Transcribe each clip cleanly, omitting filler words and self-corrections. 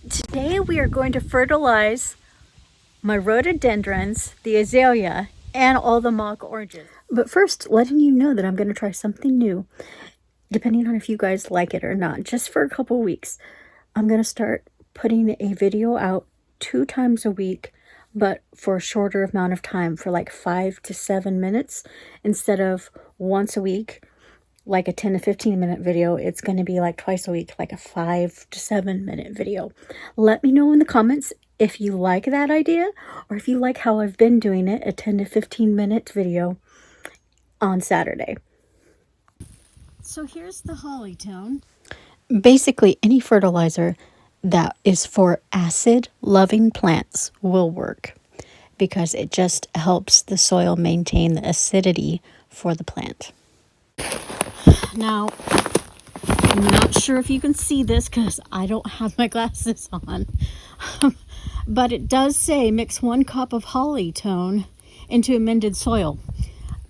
Today we are going to fertilize my rhododendrons, the azalea, and all the mock oranges. But first, letting you know that I'm going to try something new, depending on if you guys like it or not, just for a couple weeks. I'm going to start putting a video out 2 times a week, but for a shorter amount of time, for like 5 to 7 minutes instead of once a week. Like a 10 to 15 minute video, it's going to be like twice a week, like a 5 to 7 minute video. Let me know in the comments if you like that idea, or if you like how I've been doing it, a 10 to 15 minute video on Saturday. So here's the holly tone. Basically, any fertilizer that is for acid loving plants will work, because it just helps the soil maintain the acidity for the plant. Now, I'm not sure if you can see this because I don't have my glasses on, but it does say mix 1 cup of holly tone into amended soil.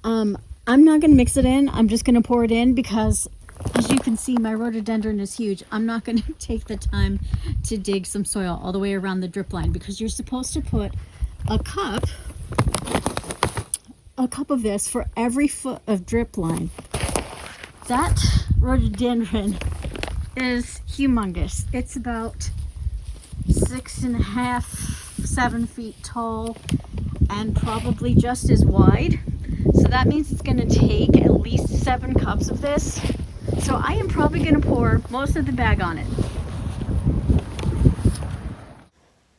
I'm not going to mix it in. I'm just going to pour it in because, as you can see, my rhododendron is huge. I'm not going to take the time to dig some soil all the way around the drip line, because you're supposed to put a cup of this for every foot of drip line. That rhododendron is humongous. It's about 6.5, 7 feet tall and probably just as wide. So that means it's going to take at least 7 cups of this. So I am probably going to pour most of the bag on it.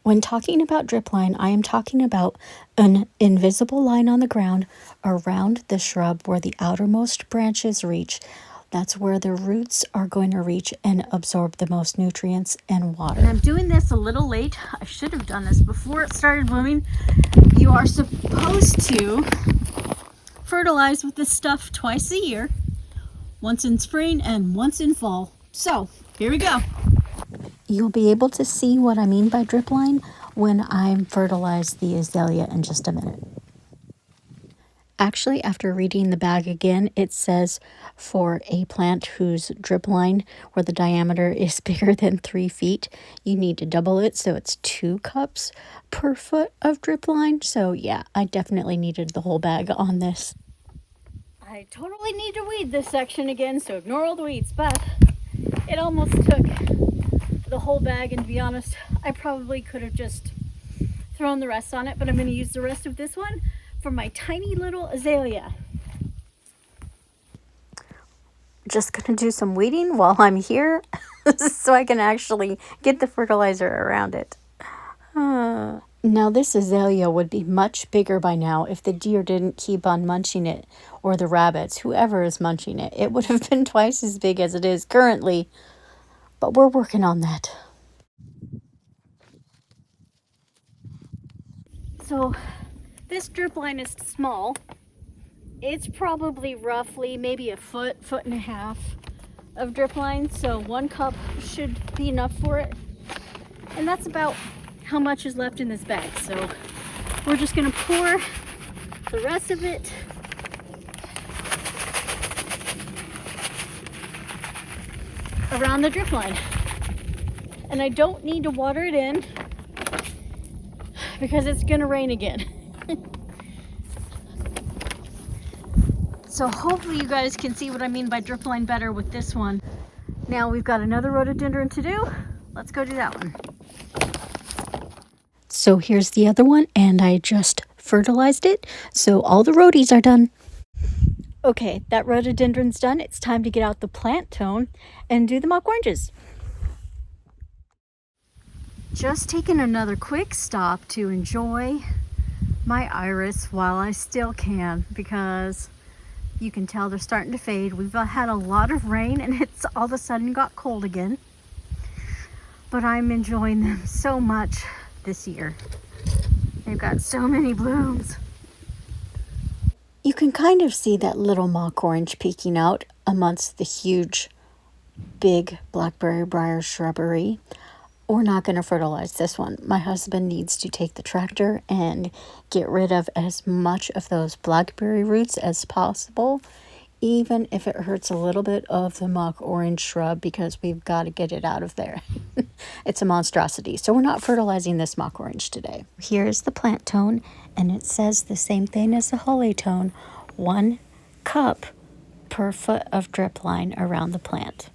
When talking about drip line, I am talking about an invisible line on the ground around the shrub where the outermost branches reach. That's where the roots are going to reach and absorb the most nutrients and water. And I'm doing this a little late. I should have done this before it started blooming. You are supposed to fertilize with this stuff twice a year, once in spring and once in fall. So here we go. You'll be able to see what I mean by drip line when I fertilize the azalea in just a minute. Actually, after reading the bag again, it says for a plant whose drip line, where the diameter is bigger than 3 feet, you need to double it, so it's 2 cups per foot of drip line. So yeah, I definitely needed the whole bag on this. I totally need to weed this section again, so ignore all the weeds, but it almost took the whole bag, and to be honest, I probably could have just thrown the rest on it, but I'm going to use the rest of this one for my tiny little azalea. Just going to do some weeding while I'm here so I can actually get the fertilizer around it. Now this azalea would be much bigger by now if the deer didn't keep on munching it, or the rabbits, whoever is munching it. It would have been twice as big as it is currently. But we're working on that. So this drip line is small. It's probably roughly maybe a foot and a half of drip line. So 1 cup should be enough for it. And that's about how much is left in this bag. So we're just gonna pour the rest of it around the drip line. And I don't need to water it in because it's gonna rain again. So hopefully you guys can see what I mean by drip line better with this one. Now we've got another rhododendron to do. Let's go do that one. So here's the other one, and I just fertilized it. So all the rhodies are done. Okay, that rhododendron's done. It's time to get out the plant tone and do the mock oranges. Just taking another quick stop to enjoy my iris while I still can, because you can tell they're starting to fade. We've had a lot of rain and it's all of a sudden got cold again. But I'm enjoying them so much this year. They've got so many blooms. You can kind of see that little mock orange peeking out amongst the huge, big blackberry briar shrubbery. We're not going to fertilize this one. My husband needs to take the tractor and get rid of as much of those blackberry roots as possible even if it hurts a little bit of the mock orange shrub, because we've got to get it out of there. It's a monstrosity. So we're not fertilizing this mock orange today. Here's the plant tone, and it says the same thing as the holly tone, 1 cup per foot of drip line around the plant.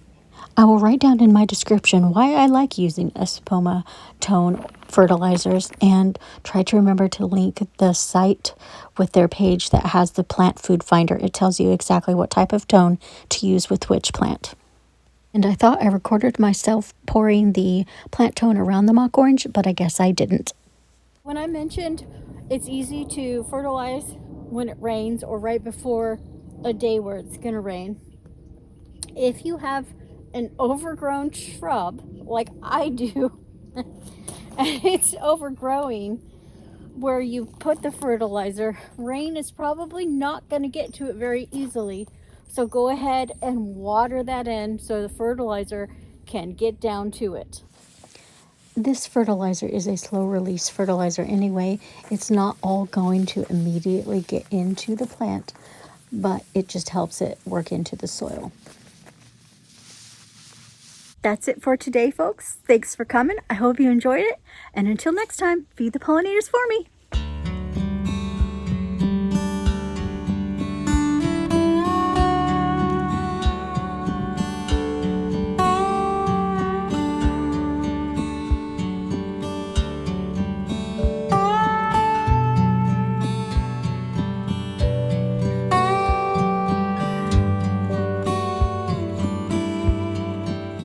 I will write down in my description why I like using espoma tone fertilizers, and try to remember to link the site with their page that has the plant food finder. It tells you exactly what type of tone to use with which plant. And I thought I recorded myself pouring the plant tone around the mock orange, but I guess I didn't. When I mentioned it's easy to fertilize when it rains or right before a day where it's going to rain, if you have an overgrown shrub like I do, and it's overgrowing where you put the fertilizer, rain is probably not going to get to it very easily. So go ahead and water that in so the fertilizer can get down to it. This fertilizer is a slow release fertilizer anyway. It's not all going to immediately get into the plant, but it just helps it work into the soil. That's it for today, folks. Thanks for coming. I hope you enjoyed it. And until next time, feed the pollinators for me.